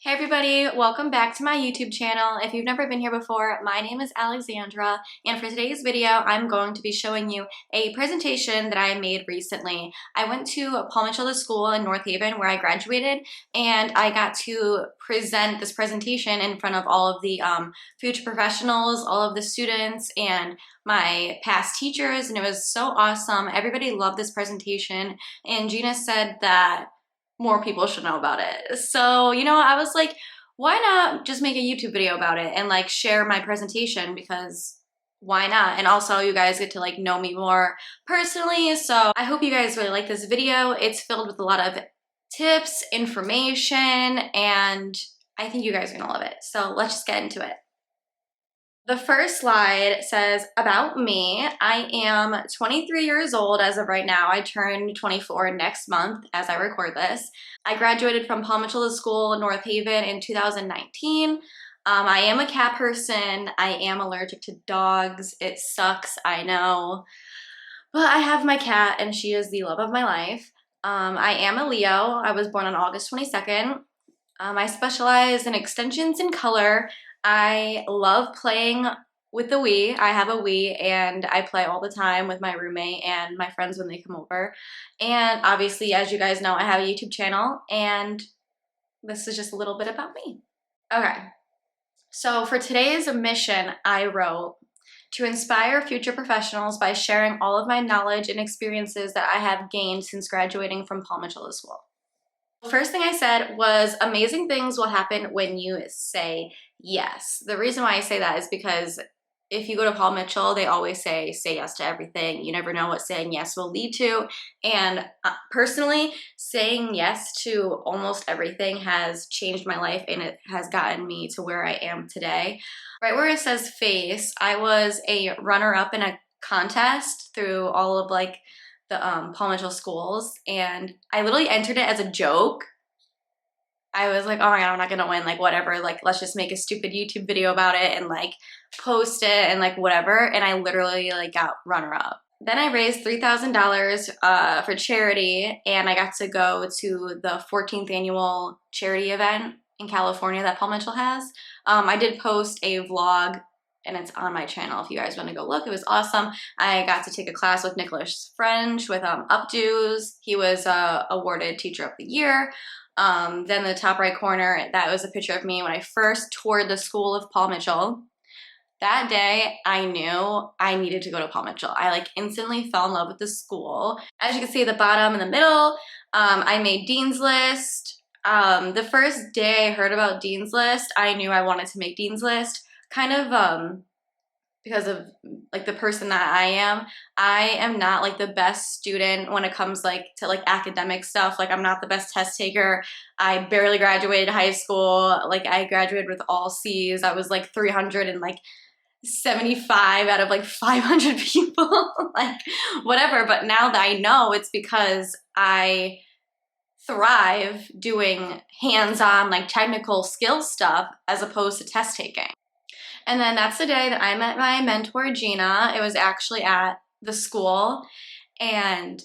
Hey everybody, welcome back to my YouTube channel. If you've never been here before, my name is Alexandra, and for today's video, I'm going to be showing you a presentation that I made recently. I went to Paul Mitchell School in North Haven where I graduated, and I got to present this presentation in front of all of the future professionals, all of the students, and my past teachers, and it was so awesome. Everybody loved this presentation, and Gina said that more people should know about it. So, I was like, why not just make a YouTube video about it and like share my presentation, because why not? And also you guys get to like know me more personally. So I hope you guys really like this video. It's filled with a lot of tips, information, and I think you guys are gonna love it. So let's just get into it. The first slide says about me. I am 23 years old as of right now. I turned 24 next month as I record this. I graduated from Paul Mitchell School in North Haven in 2019. I am a cat person. I am allergic to dogs. It sucks, I know. But I have my cat and she is the love of my life. I am a Leo. I was born on August 22nd. I specialize in extensions and color. I love playing with the Wii. I have a Wii and I play all the time with my roommate and my friends when they come over. And obviously, as you guys know, I have a YouTube channel, and this is just a little bit about me. Okay, so for today's mission, I wrote to inspire future professionals by sharing all of my knowledge and experiences that I have gained since graduating from Paul Mitchell School. The first thing I said was amazing things will happen when you say yes. The reason why I say that is because if you go to Paul Mitchell, they always say yes to everything. You never know what saying yes will lead to. And personally, saying yes to almost everything has changed my life, and it has gotten me to where I am today. Right where it says face, I was a runner-up in a contest through all of like the Paul Mitchell schools, and I literally entered it as a joke. I was like, oh my god, I'm not gonna win, like whatever, like let's just make a stupid YouTube video about it and like post it and like whatever, and I literally like got runner-up. Then I raised $3,000 for charity, and I got to go to the 14th annual charity event in California that Paul Mitchell has. I did post a vlog, and it's on my channel if you guys want to go look. It was awesome. I got to take a class with Nicholas French with Updo's. He was awarded Teacher of the Year. Then the top right corner, that was a picture of me when I first toured the school of Paul Mitchell. That day, I knew I needed to go to Paul Mitchell. I like instantly fell in love with the school. As you can see at the bottom and the middle, I made Dean's List. The first day I heard about Dean's List, I knew I wanted to make Dean's List. Kind of because of like the person that I am not like the best student when it comes like to like academic stuff. Like I'm not the best test taker. I barely graduated high school. Like I graduated with all C's. I was like 375 out of like 500 people, like whatever. But now that I know, it's because I thrive doing hands-on like technical skill stuff as opposed to test taking. And then that's the day that I met my mentor, Gina. It was actually at the school, and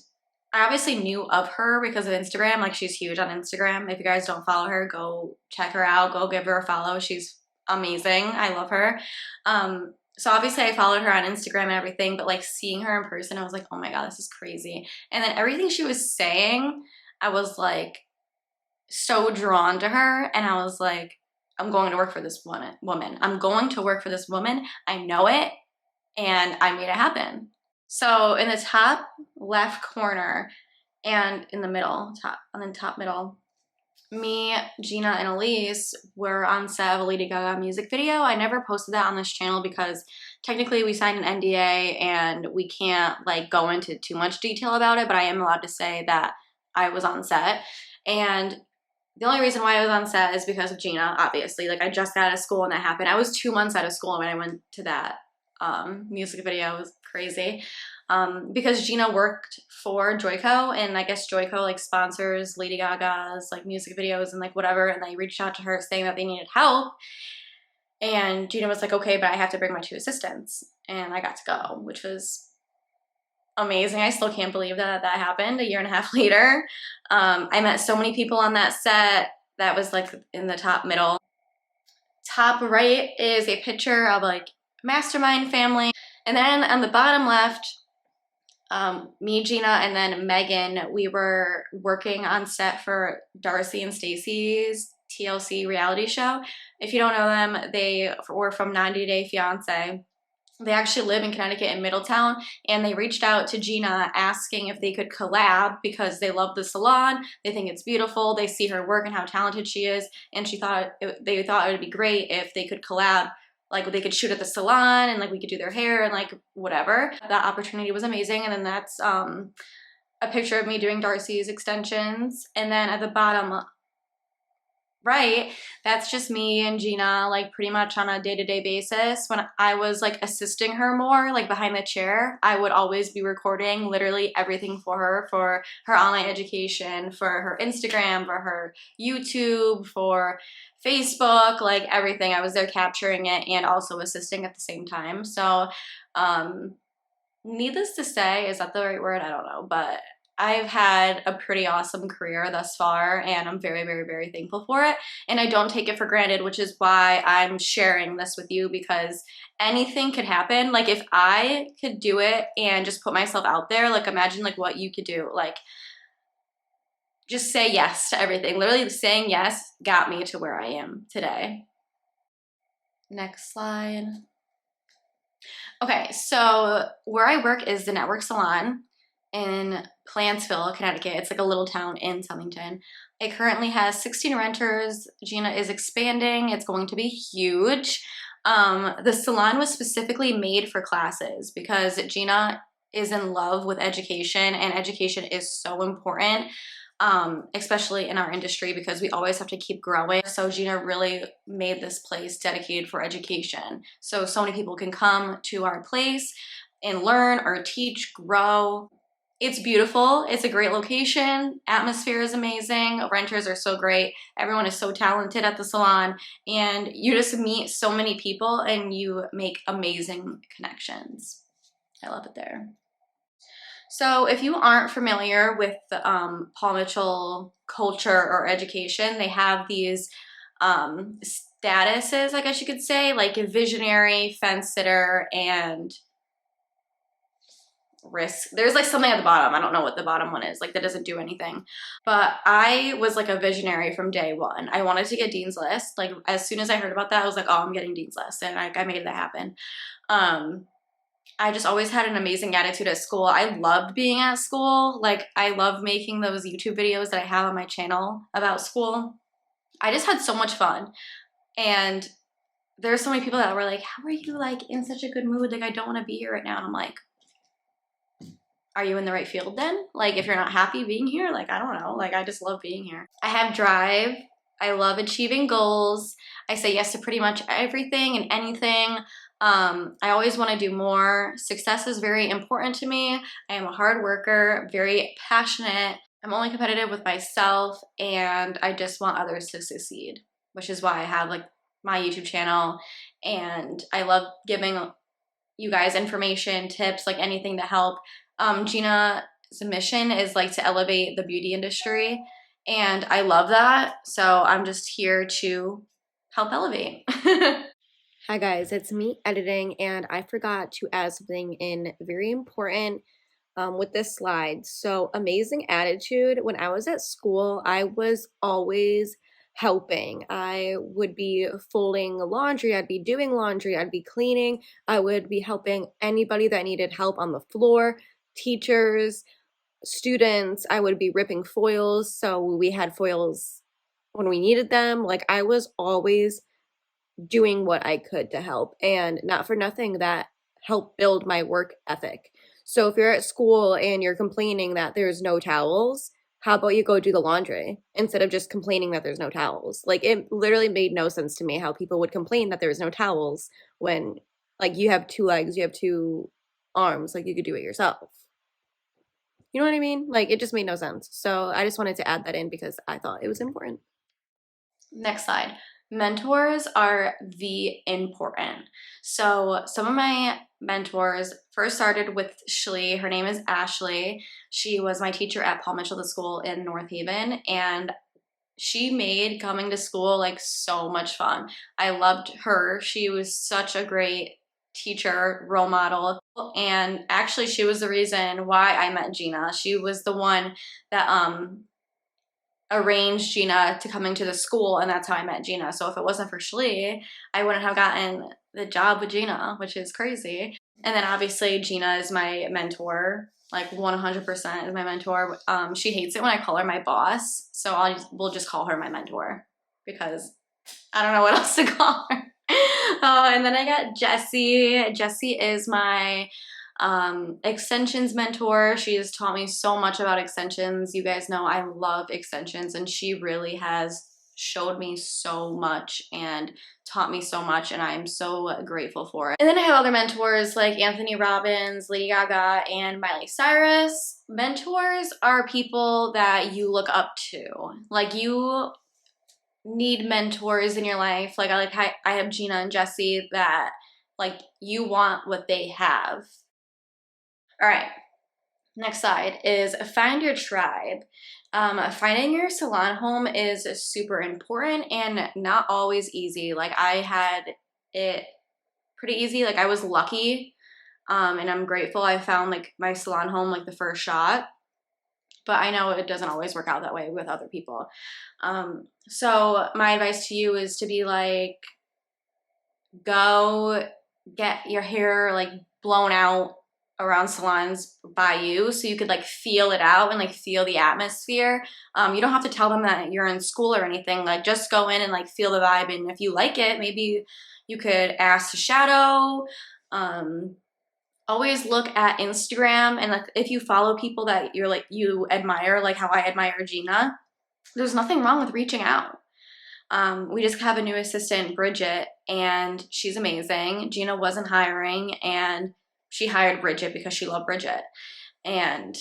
I obviously knew of her because of Instagram. Like she's huge on Instagram. If you guys don't follow her, go check her out. Go give her a follow. She's amazing. I love her. So obviously I followed her on Instagram and everything, but like seeing her in person, I was like, oh my god, this is crazy. And then everything she was saying, I was like so drawn to her, and I was like, I'm going to work for this woman. I'm going to work for this woman. I know it, and I made it happen. So in the top left corner and in the middle, top middle, me, Gina, and Elise were on set of a Lady Gaga music video. I never posted that on this channel because technically we signed an NDA and we can't like go into too much detail about it, but I am allowed to say that I was on set. And the only reason why I was on set is because of Gina, obviously. Like, I just got out of school when that happened. I was 2 months out of school when I went to that music video. It was crazy. Because Gina worked for Joico, and I guess Joico, like, sponsors Lady Gaga's, like, music videos and, like, whatever, and they reached out to her saying that they needed help. And Gina was like, okay, but I have to bring my 2 assistants. And I got to go, which was amazing. I still can't believe that happened a year and a half later. I met so many people on that set that was like in the top middle. Top right is a picture of like mastermind family. And then on the bottom left, me, Gina, and then Megan, we were working on set for Darcy and Stacey's TLC reality show. If you don't know them, they were from 90 Day Fiancé. They actually live in Connecticut in Middletown, and they reached out to Gina asking if they could collab because they love the salon. They think it's beautiful. They see her work and how talented she is, and they thought it would be great if they could collab. Like they could shoot at the salon and like we could do their hair and like whatever. That opportunity was amazing. And then that's a picture of me doing Darcy's extensions. And then at the bottom right, that's just me and Gina, like pretty much on a day-to-day basis. When I was like assisting her more, like behind the chair, I would always be recording literally everything for her online education, for her Instagram, for her YouTube, for Facebook, like everything. I was there capturing it and also assisting at the same time. So, needless to say, is that the right word? I don't know, but I've had a pretty awesome career thus far, and I'm very, very, very thankful for it. And I don't take it for granted, which is why I'm sharing this with you, because anything could happen. Like if I could do it and just put myself out there, like imagine like what you could do. Like just say yes to everything. Literally saying yes got me to where I am today. Next slide. Okay, so where I work is the Network Salon in Plantsville, Connecticut. It's like a little town in Southington. It currently has 16 renters. Gina is expanding. It's going to be huge. The salon was specifically made for classes because Gina is in love with education, and education is so important, especially in our industry because we always have to keep growing. So Gina really made this place dedicated for education. So many people can come to our place and learn or teach, grow. It's beautiful. It's a great location. Atmosphere is amazing. Renters are so great. Everyone is so talented at the salon, and you just meet so many people and you make amazing connections. I love it there. So if you aren't familiar with the Paul Mitchell culture or education, they have these statuses, I guess you could say, like a visionary, fence sitter, and risk. There's like something at the bottom. I don't know what the bottom one is, like that doesn't do anything. But I was like a visionary from day one. I wanted to get Dean's List. Like as soon as I heard about that, I was like, oh, I'm getting Dean's List, and I made that happen. I just always had an amazing attitude at school. I loved being at school. Like I love making those YouTube videos that I have on my channel about school. I just had so much fun. And there's so many people that were like, how are you like in such a good mood? Like I don't want to be here right now. And I'm like, are you in the right field then? Like if you're not happy being here, like I don't know, like I just love being here. I have drive. I love achieving goals. I say yes to pretty much everything and anything. I always want to do more. Success is very important to me. I am a hard worker, very passionate. I'm only competitive with myself, and I just want others to succeed, which is why I have like my YouTube channel, and I love giving you guys information, tips, like anything to help. Gina's mission is like to elevate the beauty industry, and I love that. So I'm just here to help elevate. Hi guys, it's me editing, and I forgot to add something in very important with this slide. So amazing attitude. When I was at school, I was always helping. I would be folding laundry, I'd be doing laundry, I'd be cleaning, I would be helping anybody that needed help on the floor, teachers, students. I would be ripping foils, so we had foils when we needed them. Like I was always doing what I could to help, and not for nothing that helped build my work ethic. So if you're at school and you're complaining that there's no towels, how about you go do the laundry instead of just complaining that there's no towels? Like it literally made no sense to me how people would complain that there's no towels when like you have two legs, you have two arms, like you could do it yourself. You know what I mean? Like it just made no sense. So I just wanted to add that in because I thought it was important. Next slide. Mentors are important. So some of my mentors first started with Shlee. Her name is Ashley. She was my teacher at Paul Mitchell, the school in North Haven, and she made coming to school like so much fun. I loved her. She was such a great teacher, role model, and actually she was the reason why I met Gina. She was the one that arranged Gina to coming to the school, and that's how I met Gina. So if it wasn't for Shlee, I wouldn't have gotten the job with Gina, which is crazy. And then obviously Gina is my mentor, like 100% is my mentor. She hates it when I call her my boss, so we'll just call her my mentor because I don't know what else to call her. And then I got Jessie. Jessie is my extensions mentor. She has taught me so much about extensions. You guys know I love extensions, and she really has showed me so much and taught me so much, and I'm so grateful for it. And then I have other mentors like Anthony Robbins, Lady Gaga, and Miley Cyrus. Mentors are people that you look up to. Like, you need mentors in your life. Like I have Gina and Jessie that like you want what they have. All right, next slide is find your tribe. Finding your salon home is super important and not always easy. Like, I had it pretty easy. Like, I was lucky, and I'm grateful I found like my salon home like the first shot. But I know it doesn't always work out that way with other people. So my advice to you is to be like, go get your hair like blown out around salons by you so you could like feel it out and like feel the atmosphere. You don't have to tell them that you're in school or anything. Like, just go in and like feel the vibe, and if you like it, maybe you could ask to shadow. Always look at Instagram, and like if you follow people that you're like you admire, like how I admire Gina, there's nothing wrong with reaching out. We just have a new assistant, Bridget, and she's amazing. Gina wasn't hiring, and she hired Bridget because she loved Bridget. And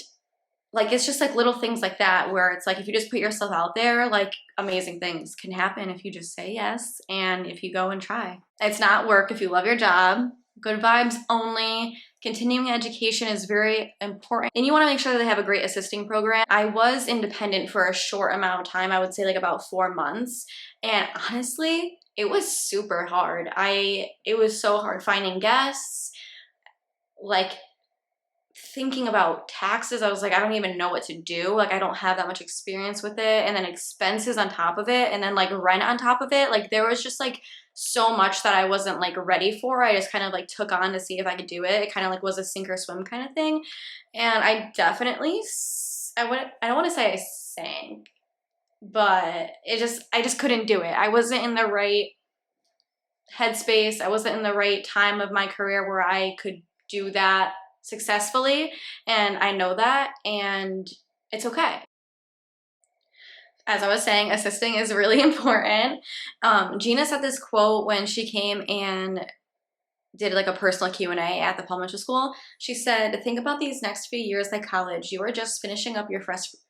like, it's just like little things like that where it's like, if you just put yourself out there, like amazing things can happen if you just say yes and if you go and try. It's not work if you love your job. Good vibes only. Continuing education is very important, and you want to make sure that they have a great assisting program. I was independent for a short amount of time. I would say like about 4 months, and honestly, it was super hard. It was so hard finding guests, like thinking about taxes. I was like, I don't even know what to do. Like, I don't have that much experience with it, and then expenses on top of it, and then like rent on top of it. Like, there was just like so much that I wasn't like ready for. I just kind of like took on to see if I could do it. It kind of like was a sink or swim kind of thing. And I definitely, I don't want to say I sank, but I just couldn't do it. I wasn't in the right headspace. I wasn't in the right time of my career where I could do that successfully. And I know that, and it's okay. As I was saying, assisting is really important. Gina said this quote when she came and did like a personal Q&A at the Palmetto School. She said, think about these next few years like college. You are just finishing up your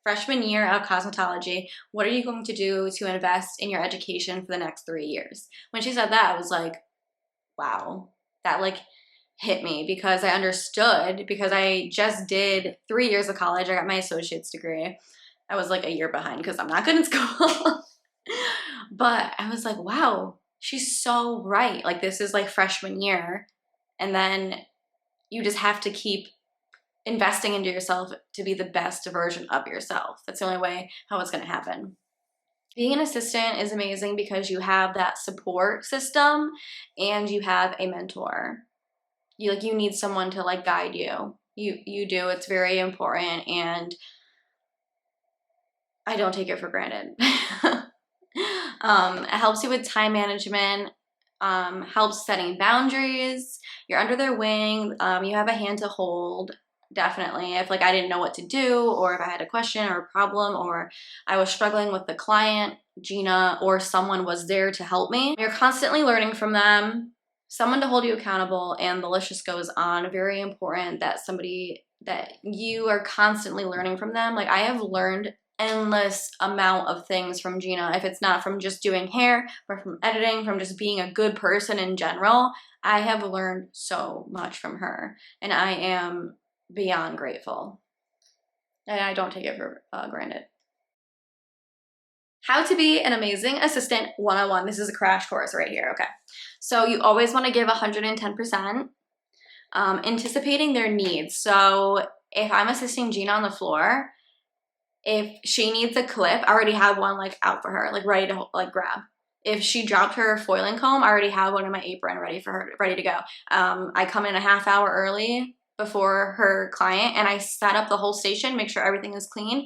freshman year of cosmetology. What are you going to do to invest in your education for the next 3 years? When she said that, I was like, wow, that like hit me, because I understood, because I just did 3 years of college. I got my associate's degree. I was like a year behind because I'm not good in school. But I was like, wow, she's so right. Like, this is like freshman year. And then you just have to keep investing into yourself to be the best version of yourself. That's the only way how it's going to happen. Being an assistant is amazing because you have that support system and you have a mentor. You need someone to like guide you. You do. It's very important, and I don't take it for granted. It helps you with time management, helps setting boundaries. You're under their wing. You have a hand to hold, definitely. If like I didn't know what to do, or if I had a question or a problem, or I was struggling with the client, Gina or someone was there to help me. You're constantly learning from them, someone to hold you accountable, and the list just goes on. Very important that that you are constantly learning from them. Like, I have learned endless amount of things from Gina. If it's not from just doing hair, or from editing, from just being a good person in general, I have learned so much from her, and I am beyond grateful. And I don't take it for granted. How to be an amazing assistant 101. This is a crash course right here. Okay. So you always want to give 110%, anticipating their needs. So if I'm assisting Gina on the floor, if she needs a clip, I already have one like out for her, like ready to like grab. If she dropped her foiling comb, I already have one in my apron ready for her, ready to go. I come in a half hour early before her client and I set up the whole station, make sure everything is clean,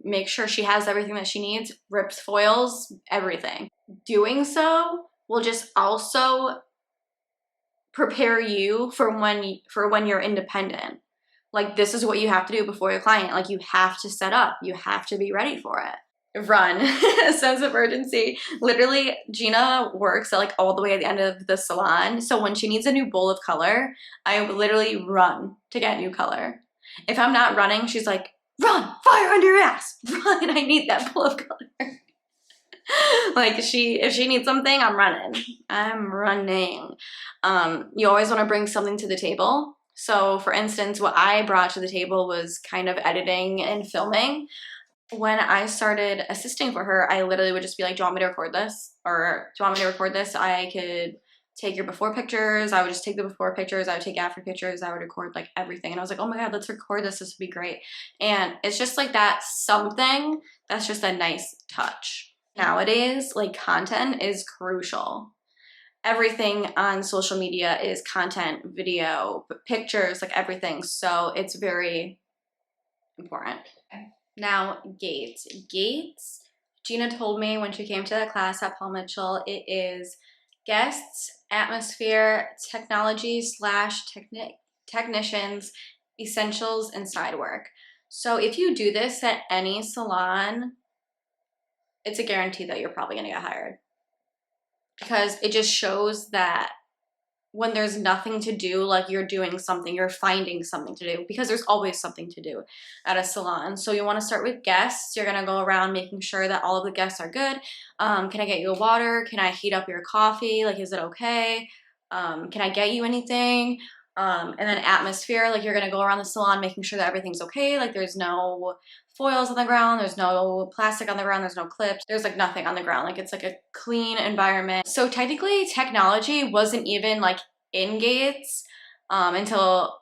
make sure she has everything that she needs, rips foils, everything. Doing so will just also prepare you for when you're independent. Like, this is what you have to do before your client. Like, you have to set up. You have to be ready for it. Run. Sense of urgency. Literally, Gina works at like all the way at the end of the salon. So when she needs a new bowl of color, I literally run to get new color. If I'm not running, she's like, run, fire under your ass, run, I need that bowl of color. Like, if she needs something, I'm running. I'm running. You always want to bring something to the table. So for instance, what I brought to the table was kind of editing and filming. When I started assisting for her, I literally would just be like, do you want me to record this? Or do you want me to record this? I could take your before pictures. I would just take the before pictures. I would take after pictures. I would record like everything. And I was like, oh my God, let's record this. This would be great. And it's just like that something that's just a nice touch. Nowadays, like, content is crucial. Everything on social media is content, video, pictures, like everything. So it's very important. Now, gates. Gates, Gina told me when she came to the class at Paul Mitchell, it is guests, atmosphere, technology / technicians, essentials, and side work. So if you do this at any salon, it's a guarantee that you're probably gonna get hired. Because it just shows that when there's nothing to do, like, you're doing something, you're finding something to do, because there's always something to do at a salon. So you want to start with guests. You're going to go around making sure that all of the guests are good. Can I get you a water? Can I heat up your coffee? Like, is it okay? Can I get you anything? And then atmosphere, like, you're going to go around the salon making sure that everything's okay. Like, there's no foils on the ground, there's no plastic on the ground, there's no clips, there's like nothing on the ground. Like, it's like a clean environment. So technically, technology wasn't even like in gates until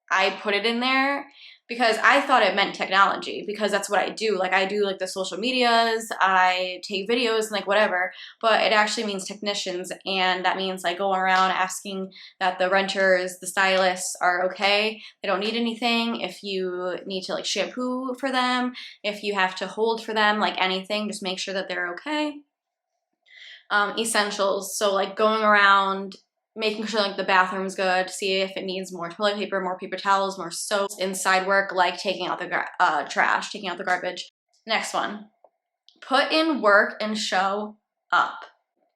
I put it in there, because I thought it meant technology, because that's what I do. Like, I do like the social medias, I take videos and like whatever, but it actually means technicians. And that means like going around asking that the renters, the stylists are okay, they don't need anything. If you need to like shampoo for them, if you have to hold for them, like anything, just make sure that they're okay. Essentials, so like going around making sure like the bathroom's good, see if it needs more toilet paper, more paper towels, more soap. Inside work, like taking out the trash, taking out the garbage. Next one, put in work and show up.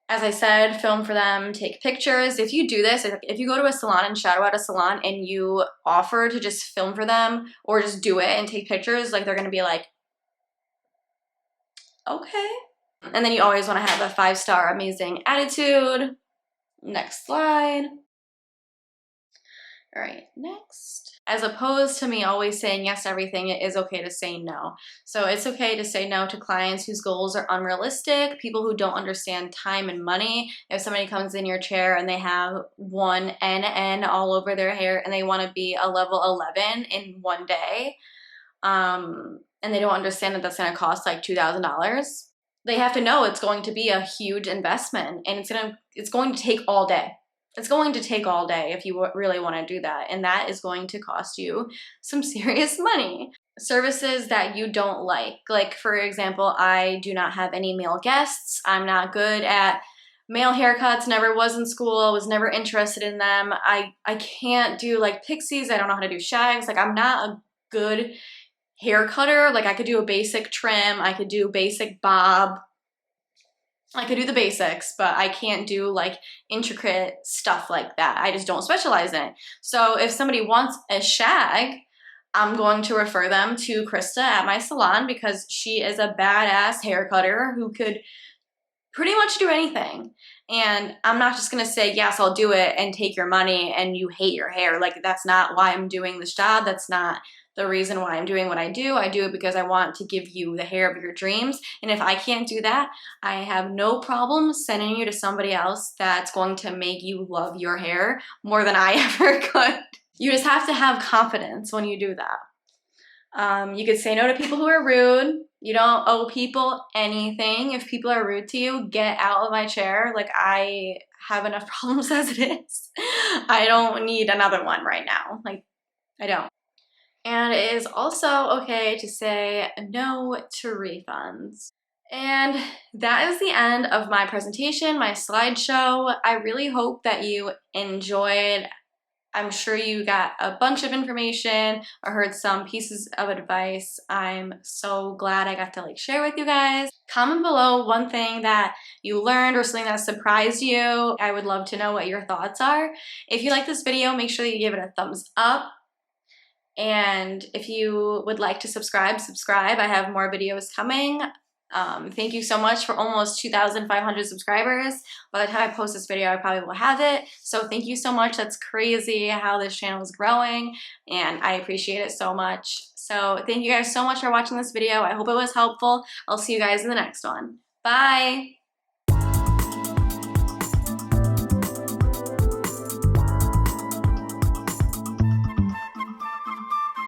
As I said, film for them, take pictures. If you do this, if you go to a salon and shadow at a salon and you offer to just film for them or just do it and take pictures, like, they're gonna be like, okay. And then you always want to have a 5-star amazing attitude. Next slide. All right, next. As opposed to me always saying yes to everything, it is okay to say no. So it's okay to say no to clients whose goals are unrealistic, people who don't understand time and money. If somebody comes in your chair and they have one NN all over their hair and they want to be a level 11 in one day, and they don't understand that that's going to cost like $2,000, they have to know it's going to be a huge investment, and it's going to take all day. It's going to take all day if you really want to do that, and that is going to cost you some serious money. Services that you don't like for example, I do not have any male guests. I'm not good at male haircuts, never was in school, was never interested in them. I can't do like pixies. I don't know how to do shags. Like, I'm not a good hair cutter. Like, I could do a basic trim, I could do basic bob, I could do the basics, but I can't do like intricate stuff like that. I just don't specialize in it. So if somebody wants a shag, I'm going to refer them to Krista at my salon, because she is a badass hair cutter who could pretty much do anything. And I'm not just gonna say, yes, I'll do it, and take your money and you hate your hair. Like, that's not why I'm doing this job. That's not the reason why I'm doing what I do. I do it because I want to give you the hair of your dreams. And if I can't do that, I have no problem sending you to somebody else that's going to make you love your hair more than I ever could. You just have to have confidence when you do that. You could say no to people who are rude. You don't owe people anything. If people are rude to you, get out of my chair. Like, I have enough problems as it is. I don't need another one right now. Like, I don't. And it is also okay to say no to refunds. And that is the end of my presentation, my slideshow. I really hope that you enjoyed. I'm sure you got a bunch of information or heard some pieces of advice. I'm so glad I got to share with you guys. Comment below one thing that you learned or something that surprised you. I would love to know what your thoughts are. If you like this video, make sure that you give it a thumbs up. And if you would like to subscribe. I have more videos coming. Thank you so much for almost 2,500 subscribers. By the time I post this video, I probably will have it. So thank you so much. That's crazy how this channel is growing, and I appreciate it so much. So thank you guys so much for watching this video. I hope it was helpful. I'll see you guys in the next one. Bye!